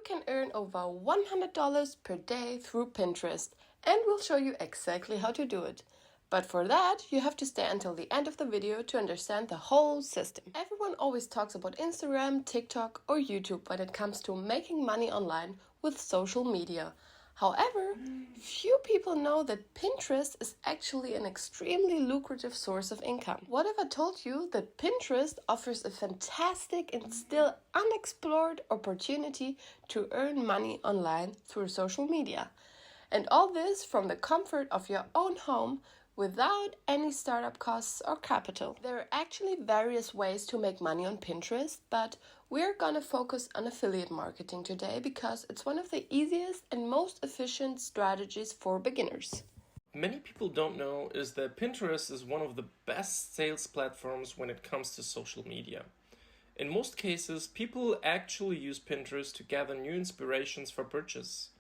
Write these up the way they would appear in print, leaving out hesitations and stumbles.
can earn over $100 per day through Pinterest, and we'll show you exactly how to do it. But for that, you have to stay until the end of the video to understand the whole system. Everyone always talks about Instagram, TikTok or YouTube when it comes to making money online with social media. However, few people know that Pinterest is actually an extremely lucrative source of income. What if I told you that Pinterest offers a fantastic and still unexplored opportunity to earn money online through social media? And all this from the comfort of your own home without any startup costs or capital. There are actually various ways to make money on Pinterest, but we're gonna focus on affiliate marketing today because it's one of the easiest and most efficient strategies for beginners. Many people don't know is that Pinterest is one of the best sales platforms when it comes to social media. In most cases, people actually use Pinterest to gather new inspirations for purchase.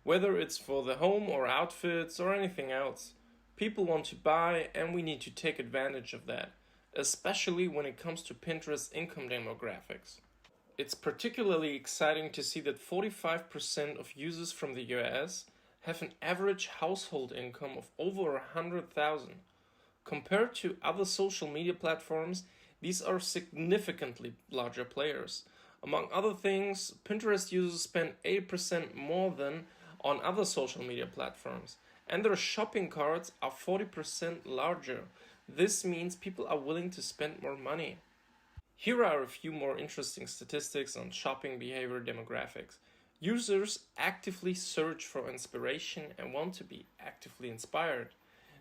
Whether it's for the home or outfits or anything else, people want to buy and we need to take advantage of that, especially when it comes to Pinterest income demographics. It's particularly exciting to see that 45% of users from the US have an average household income of over 100,000. Compared to other social media platforms, these are significantly larger players. Among other things, Pinterest users spend 8% more than on other social media platforms, and their shopping carts are 40% larger. This means people are willing to spend more money. Here are a few more interesting statistics on shopping behavior demographics. Users actively search for inspiration and want to be actively inspired.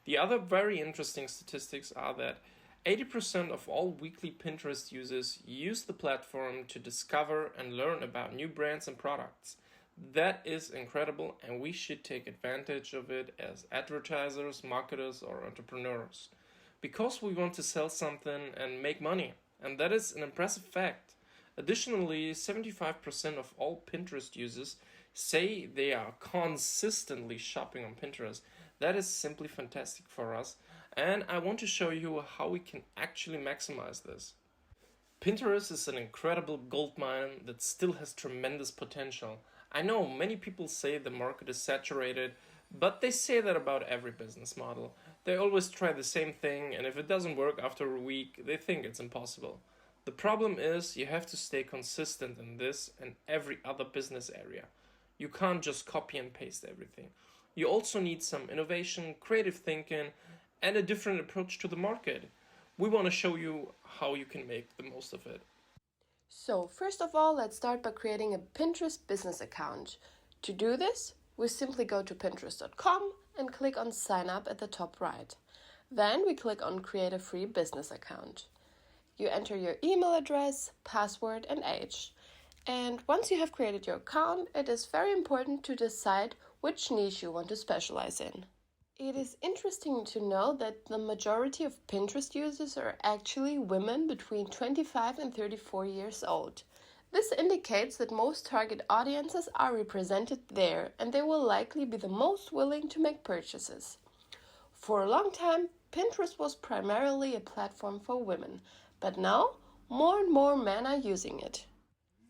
The other very interesting statistics are that 80% of all weekly Pinterest users use the platform to discover and learn about new brands and products. That is incredible, and we should take advantage of it as advertisers, marketers, or entrepreneurs. Because we want to sell something and make money, and that is an impressive fact. Additionally, 75% of all Pinterest users say they are consistently shopping on Pinterest. That is simply fantastic for us, and I want to show you how we can actually maximize this. Pinterest is an incredible goldmine that still has tremendous potential. I know many people say the market is saturated, but they say that about every business model. They always try the same thing, and if it doesn't work after a week, they think it's impossible. The problem is you have to stay consistent in this and every other business area. You can't just copy and paste everything. You also need some innovation, creative thinking, and a different approach to the market. We want to show you how you can make the most of it. So first of all, let's start by creating a Pinterest business account. To do this, we simply go to pinterest.com and click on sign up at the top right. Then we click on create a free business account. You enter your email address, password and age. And once you have created your account, it is very important to decide which niche you want to specialize in. It is interesting to know that the majority of Pinterest users are actually women between 25 and 34 years old. This indicates that most target audiences are represented there, and they will likely be the most willing to make purchases. For a long time, Pinterest was primarily a platform for women, but now more and more men are using it.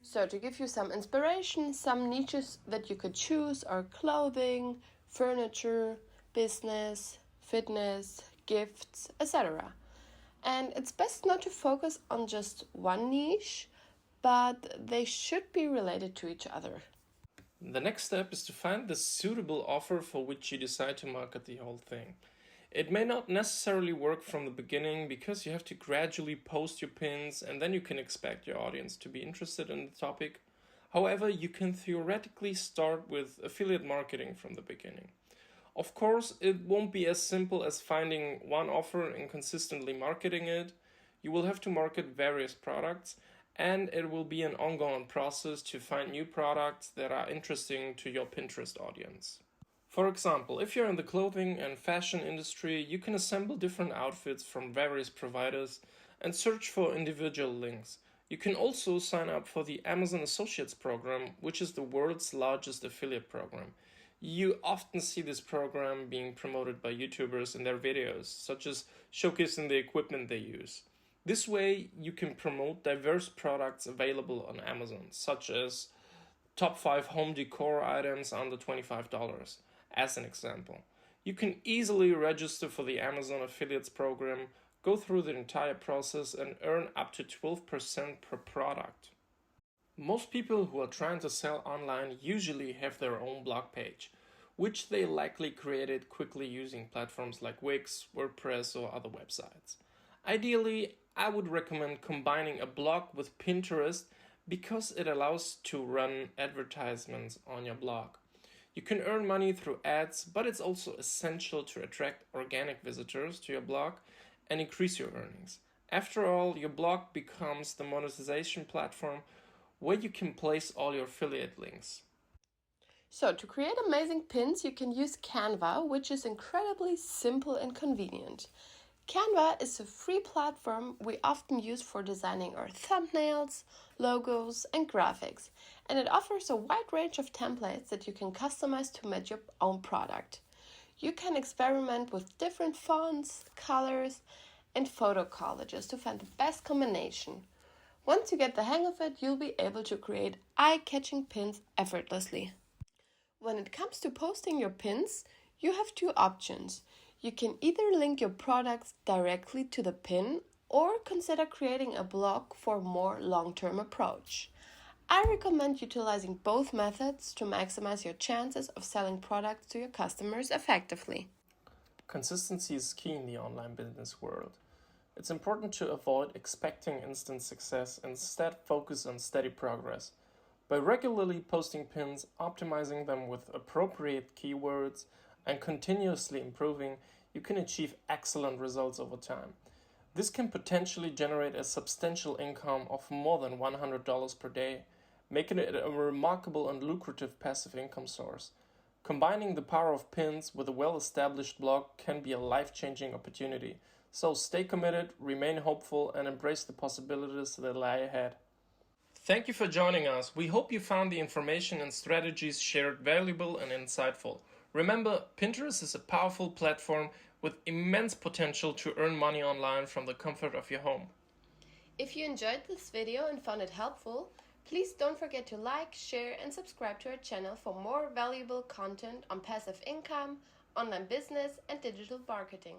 So to give you some inspiration, some niches that you could choose are clothing, furniture, business, fitness, gifts, etc. And it's best not to focus on just one niche, but they should be related to each other. The next step is to find the suitable offer for which you decide to market the whole thing. It may not necessarily work from the beginning because you have to gradually post your pins and then you can expect your audience to be interested in the topic. However, you can theoretically start with affiliate marketing from the beginning. Of course, it won't be as simple as finding one offer and consistently marketing it. You will have to market various products, and it will be an ongoing process to find new products that are interesting to your Pinterest audience. For example, if you're in the clothing and fashion industry, you can assemble different outfits from various providers and search for individual links. You can also sign up for the Amazon Associates program, which is the world's largest affiliate program. You often see this program being promoted by YouTubers in their videos, such as showcasing the equipment they use. This way, you can promote diverse products available on Amazon, such as top 5 home decor items under $25, as an example. You can easily register for the Amazon Affiliates program, go through the entire process, and earn up to 12% per product. Most people who are trying to sell online usually have their own blog page, which they likely created quickly using platforms like Wix, WordPress, or other websites. Ideally, I would recommend combining a blog with Pinterest because it allows to run advertisements on your blog. You can earn money through ads, but it's also essential to attract organic visitors to your blog and increase your earnings. After all, your blog becomes the monetization platform where you can place all your affiliate links. So to create amazing pins, you can use Canva, which is incredibly simple and convenient. Canva is a free platform we often use for designing our thumbnails, logos, and graphics, and it offers a wide range of templates that you can customize to match your own product. You can experiment with different fonts, colors, and photo collages to find the best combination. Once you get the hang of it, you'll be able to create eye-catching pins effortlessly. When it comes to posting your pins, you have two options. You can either link your products directly to the pin or consider creating a blog for a more long-term approach. I recommend utilizing both methods to maximize your chances of selling products to your customers effectively. Consistency is key in the online business world. It's important to avoid expecting instant success and instead focus on steady progress. By regularly posting pins, optimizing them with appropriate keywords, and continuously improving, you can achieve excellent results over time. This can potentially generate a substantial income of more than $100 per day, making it a remarkable and lucrative passive income source. Combining the power of pins with a well-established blog can be a life-changing opportunity. So stay committed, remain hopeful, and embrace the possibilities that lie ahead. Thank you for joining us. We hope you found the information and strategies shared valuable and insightful. Remember, Pinterest is a powerful platform with immense potential to earn money online from the comfort of your home. If you enjoyed this video and found it helpful, please don't forget to like, share, and subscribe to our channel for more valuable content on passive income, online business, and digital marketing.